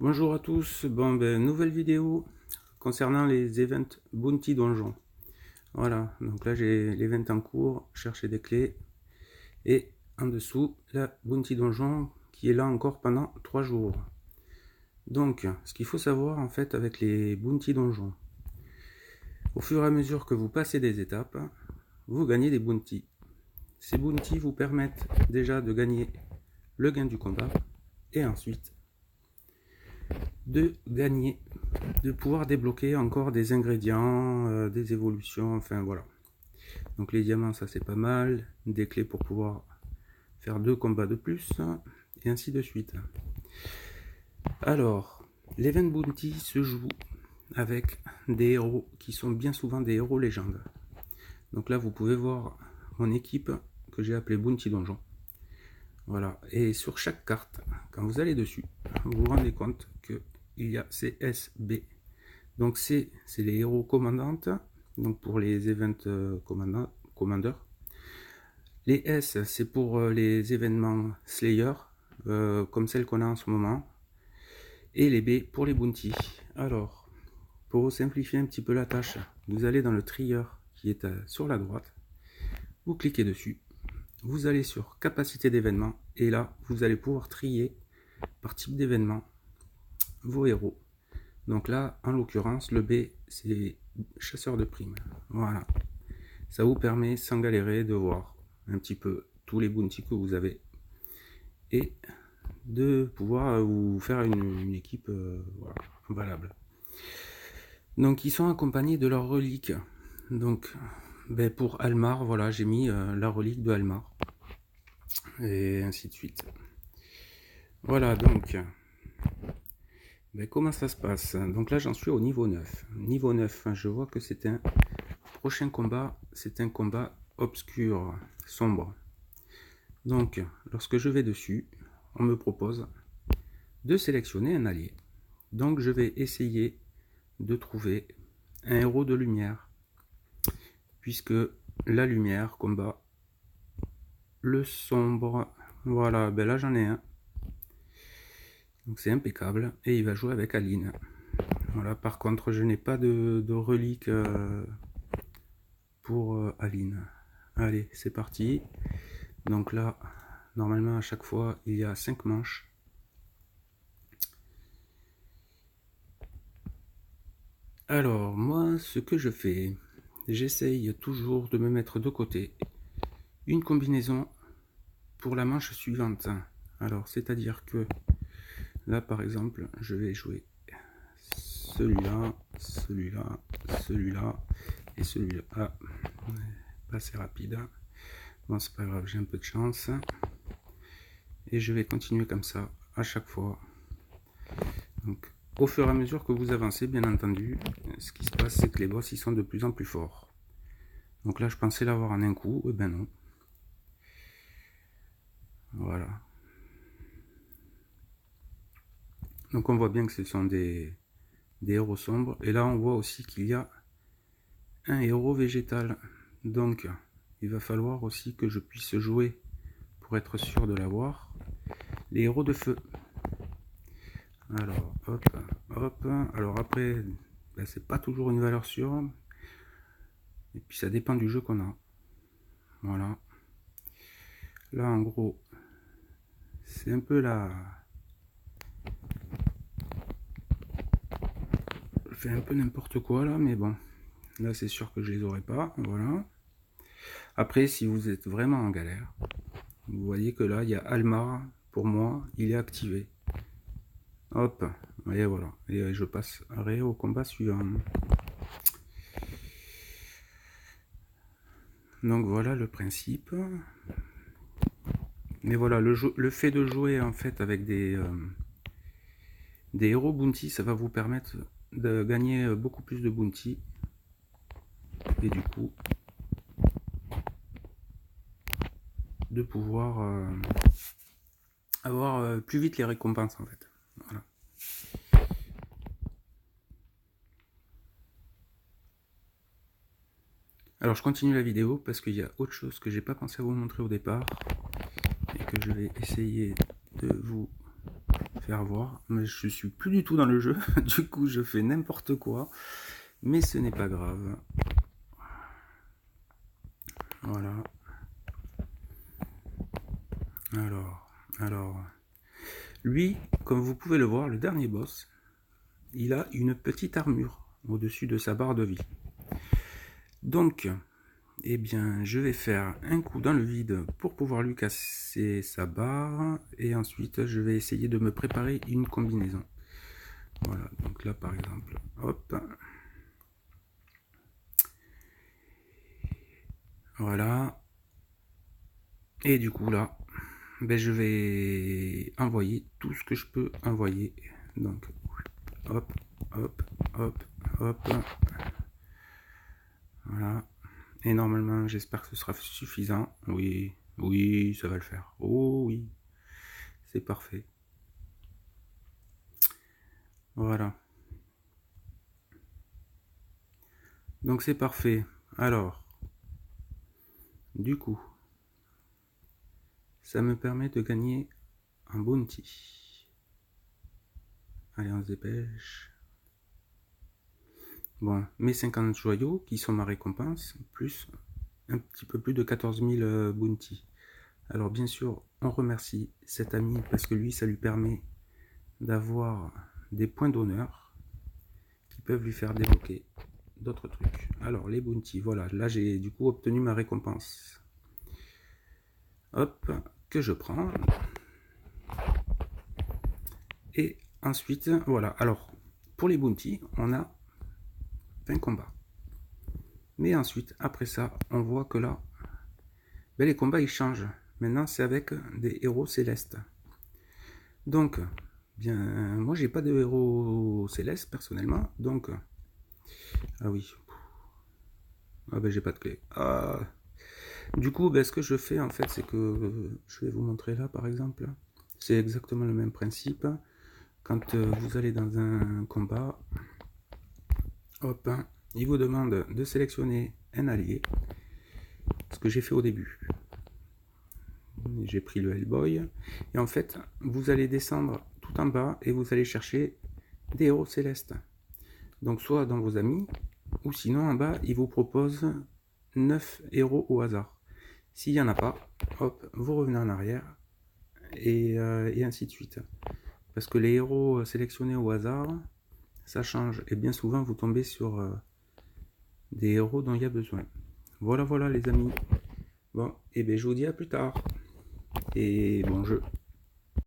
Bonjour à tous, nouvelle vidéo concernant les events Bounty Donjon. Voilà, donc là j'ai l'event en cours, chercher des clés, et en dessous la Bounty Donjon qui est là encore pendant 3 jours. Donc ce qu'il faut savoir en fait avec les Bounty Donjon, au fur et à mesure que vous passez des étapes, vous gagnez des bounties. Ces bounties vous permettent déjà de gagner le gain du combat, et ensuite de gagner, de pouvoir débloquer encore des ingrédients, des évolutions, enfin voilà. Donc les diamants, ça c'est pas mal, des clés pour pouvoir faire 2 combats de plus, et ainsi de suite. Alors, l'event bounty se joue avec des héros qui sont bien souvent des héros légendes. Donc là vous pouvez voir mon équipe que j'ai appelée Bounty Donjon. Voilà, et sur chaque carte, quand vous allez dessus, vous vous rendez compte que il y a CSB. Donc C, c'est les héros commandantes, donc pour les events commandeurs. Les S, c'est pour les événements Slayer, comme celle qu'on a en ce moment. Et les B pour les bounties. Alors, pour simplifier un petit peu la tâche, vous allez dans le trieur qui est sur la droite, vous cliquez dessus, vous allez sur capacité d'événement, et là, vous allez pouvoir trier par type d'événement vos héros. Donc là, en l'occurrence, le B, c'est chasseur de primes. Voilà. Ça vous permet, sans galérer, de voir un petit peu tous les bounties que vous avez et de pouvoir vous faire une équipe voilà, valable. Donc, ils sont accompagnés de leur relique. Donc, pour Almar, voilà, j'ai mis la relique de Almar. Et ainsi de suite. Voilà, donc... comment ça se passe? Donc là j'en suis au niveau 9. Niveau 9, je vois que c'est un prochain combat, c'est un combat obscur, sombre. Donc lorsque je vais dessus, on me propose de sélectionner un allié. Donc je vais essayer de trouver un héros de lumière, puisque la lumière combat le sombre. Voilà, là j'en ai un. Donc c'est impeccable, et il va jouer avec Aline. Voilà, par contre, je n'ai pas de relique pour Aline. Allez, c'est parti. Donc là, normalement, à chaque fois, il y a 5 manches. Alors, moi, ce que je fais, j'essaye toujours de me mettre de côté une combinaison pour la manche suivante. Alors, c'est-à-dire que là, par exemple, je vais jouer celui-là, celui-là, celui-là et celui-là. Ah, pas assez rapide. Bon, c'est pas grave, j'ai un peu de chance. Et je vais continuer comme ça à chaque fois. Donc, au fur et à mesure que vous avancez, bien entendu, ce qui se passe, c'est que les boss ils sont de plus en plus forts. Donc là, je pensais l'avoir en un coup, et ben non. Voilà. Donc on voit bien que ce sont des héros sombres. Et là, on voit aussi qu'il y a un héros végétal. Donc, il va falloir aussi que je puisse jouer pour être sûr de l'avoir. Les héros de feu. Alors, hop, hop. Alors après, c'est pas toujours une valeur sûre. Et puis ça dépend du jeu qu'on a. Voilà. Là, en gros, c'est un peu la... Je fais un peu n'importe quoi là, mais bon. Là, c'est sûr que je les aurai pas. Voilà. Après, si vous êtes vraiment en galère, vous voyez que là, il y a Almar. Pour moi, il est activé. Hop. Et voilà. Et je passerai au combat suivant. Donc voilà le principe. Mais voilà, le fait de jouer en fait avec des héros bounty, ça va vous permettre de gagner beaucoup plus de bounty. Et du coup, de pouvoir avoir plus vite les récompenses en fait. Voilà. Alors je continue la vidéo parce qu'il y a autre chose que j'ai pas pensé à vous montrer au départ et que je vais essayer de vous faire voir, mais je suis plus du tout dans le jeu, du coup je fais n'importe quoi, mais ce n'est pas grave. Voilà. Alors, lui, comme vous pouvez le voir, le dernier boss, il a une petite armure au-dessus de sa barre de vie. Donc, eh bien, je vais faire un coup dans le vide pour pouvoir lui casser sa barre, et ensuite je vais essayer de me préparer une combinaison. Voilà, donc là par exemple, hop, voilà, et du coup là, ben, je vais envoyer tout ce que je peux envoyer. Donc, hop, hop, hop, hop, voilà. Et normalement, j'espère que ce sera suffisant. Oui, oui, ça va le faire. Oh oui, c'est parfait. Voilà. Donc c'est parfait. Alors, du coup, ça me permet de gagner un bounty. Allez, on se dépêche. Bon, mes 50 joyaux, qui sont ma récompense, plus un petit peu plus de 14 000 bounty. Alors bien sûr, on remercie cet ami parce que lui, ça lui permet d'avoir des points d'honneur qui peuvent lui faire débloquer d'autres trucs. Alors les bounty, voilà, là j'ai du coup obtenu ma récompense. Hop, que je prends. Et ensuite, voilà, alors pour les bounty, on a 20 combats. Mais ensuite, après ça, on voit que là, ben, les combats ils changent. Maintenant, c'est avec des héros célestes. Donc, bien, moi j'ai pas de héros céleste personnellement, donc ah oui, ah ben j'ai pas de clé. Ah. Du coup, ben, ce que je fais en fait, c'est que je vais vous montrer là par exemple. C'est exactement le même principe. Quand vous allez dans un combat, hop, il vous demande de sélectionner un allié. Ce que j'ai fait au début. J'ai pris le Hellboy. Et en fait, vous allez descendre tout en bas et vous allez chercher des héros célestes. Donc soit dans vos amis, ou sinon en bas, il vous propose 9 héros au hasard. S'il n'y en a pas, hop, vous revenez en arrière, et ainsi de suite. Parce que les héros sélectionnés au hasard, ça change, et bien souvent vous tombez sur des héros dont il y a besoin. Voilà, voilà les amis. Bon, et bien je vous dis à plus tard, et bon jeu.